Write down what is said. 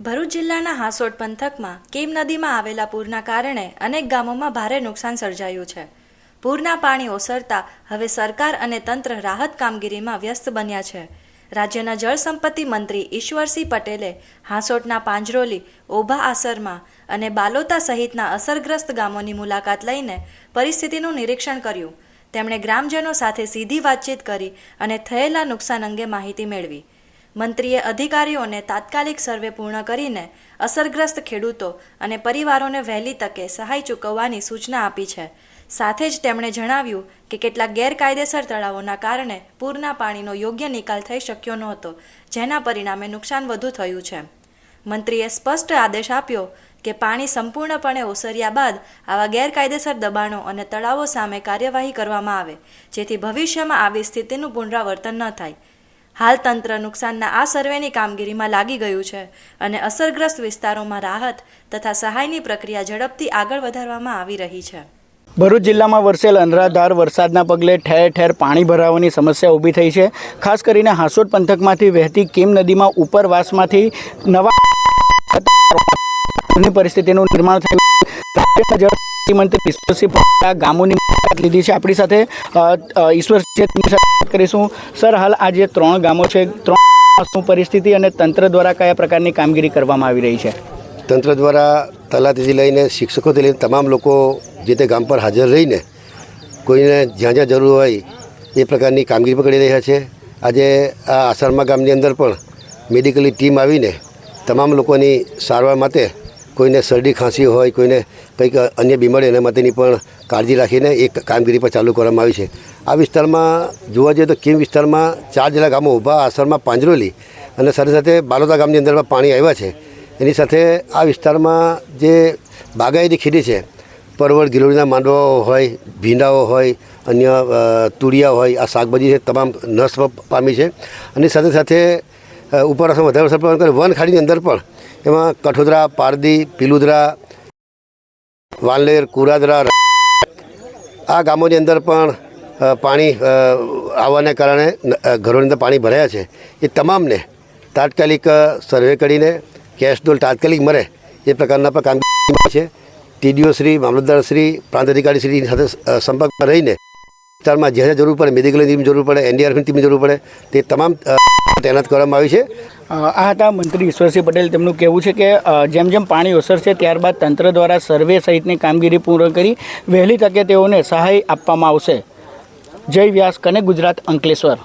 ભરૂચ જિલ્લાના હાંસોટ પંથકમાં કેમ નદીમાં આવેલા પૂરના કારણે અનેક ગામોમાં ભારે નુકસાન સર્જાયું છે. પૂરના પાણી ઓસરતા હવે સરકાર અને તંત્ર રાહત કામગીરીમાં વ્યસ્ત બન્યા છે. રાજ્યના જળ સંપત્તિ મંત્રી ઈશ્વરસિંહ પટેલે હાંસોટના પાંજરોલી, ઓભા આસરમાં અને બાલોતા સહિતના અસરગ્રસ્ત ગામોની મુલાકાત લઈને પરિસ્થિતિનું નિરીક્ષણ કર્યું. તેમણે ગ્રામજનો સાથે સીધી વાતચીત કરી અને થયેલા નુકસાન અંગે માહિતી મેળવી. મંત્રીએ અધિકારીઓને તાત્કાલિક સર્વે પૂર્ણ કરીને અસરગ્રસ્ત ખેડૂતો અને પરિવારોને વહેલી તકે સહાય ચૂકવવાની સૂચના આપી છે. સાથે જ તેમણે જણાવ્યું કે કેટલાક ગેરકાયદેસર તળાવોના કારણે પૂરના પાણીનો યોગ્ય નિકાલ થઈ શક્યો નહોતો, જેના પરિણામે નુકસાન વધુ થયું છે. મંત્રીએ સ્પષ્ટ આદેશ આપ્યો કે પાણી સંપૂર્ણપણે ઓસર્યા બાદ આવા ગેરકાયદેસર દબાણો અને તળાવો સામે કાર્યવાહી કરવામાં આવે, જેથી ભવિષ્યમાં આવી સ્થિતિનું પુનરાવર્તન ન થાય. હાલ તંત્ર નુકસાનના આ સર્વેની કામગીરીમાં લાગી ગયું છે અને અસરગ્રસ્ત વિસ્તારોમાં રાહત તથા સહાયની પ્રક્રિયા ઝડપથી આગળ વધારવામાં આવી રહી છે. ભરૂચ જિલ્લામાં વરસેલ અનરાધાર વરસાદના પગલે ઠેર ઠેર પાણી ભરાવાની સમસ્યા ઊભી થઈ છે. ખાસ કરીને હાંસોટ પંથકમાંથી વહેતી કેમ નદીમાં ઉપરવાસમાંથી નવા પરિસ્થિતિનું નિર્માણ થયું. મંત્રી ઈશ્વરસિંહ પટેલે ગામોની મુલાકાત લીધી છે. આપણી સાથે ઈશ્વરસિંહ વાત કરીશું. સર, હાલ આ જે 3 ગામો છે, 3 પરિસ્થિતિ અને તંત્ર દ્વારા કયા પ્રકારની કામગીરી કરવામાં આવી રહી છે? તંત્ર દ્વારા તલાટીથી લઈને શિક્ષકોથી લઈને તમામ લોકો જે તે ગામ પર હાજર રહીને કોઈને જ્યાં જ્યાં જરૂર હોય એ પ્રકારની કામગીરી પણ કરી રહ્યા છે. આજે આ આસરમા ગામની અંદર પણ મેડિકલની ટીમ આવીને તમામ લોકોની સારવાર માટે કોઈને શરદી ખાંસી હોય, કોઈને કંઈક અન્ય બીમારી એના માટેની પણ કાળજી રાખીને એક કામગીરી પણ ચાલુ કરવામાં આવી છે. આ વિસ્તારમાં જોવા જઈએ તો કેમ વિસ્તારમાં 4 જેટલા ગામો ઊભા, આસરમાં પાંજરોલી અને સાથે સાથે બાલોતા ગામની અંદર પણ પાણી આવ્યા છે. એની સાથે આ વિસ્તારમાં જે બાગાયતી ખેતી છે, પરવળ, ગિલોડીના માંડવાઓ હોય, ભીંડાઓ હોય, અન્ય તુરિયા હોય, આ શાકભાજી છે, તમામ નષ્ટ પામી છે. અને સાથે સાથે ઉપરવાસમાં વધારે અસર પડે વનખાડીની અંદર પણ એમાં કઠોદરા, પારડી, પીલુદરા, વાંલેર, કુરાદરા, આ ગામોની અંદર પણ પાણી આવવાને કારણે ઘરોની અંદર પાણી ભરાયા છે. એ તમામને તાત્કાલિક સર્વે કરીને કેશ ડોલ તાત્કાલિક મળે એ પ્રકારના પણ કામગીરી છે. ટીડીઓ શ્રી, મામલતદાર શ્રી, પ્રાંત અધિકારી શ્રીની સાથે સંપર્કમાં રહીને વિસ્તારમાં જ્યાં જરૂર પડે, મેડિકલની ટીમ જરૂર પડે, એનડીઆરએફની ટીમની જરૂર પડે, તે તમામ તૈનાત કરવામાં આવી છે. આ હતા મંત્રી ઈશ્વરસિંહ પટેલ. તેમનું કહેવું છે કે જેમ જેમ પાણી ઓસરશે ત્યારબાદ તંત્ર દ્વારા સર્વે સહિતની કામગીરી પૂર્ણ કરી વહેલી તકે તેઓને સહાય આપવામાં આવશે. જય વ્યાસ, કનેક્ટ ગુજરાત, અંકલેશ્વર.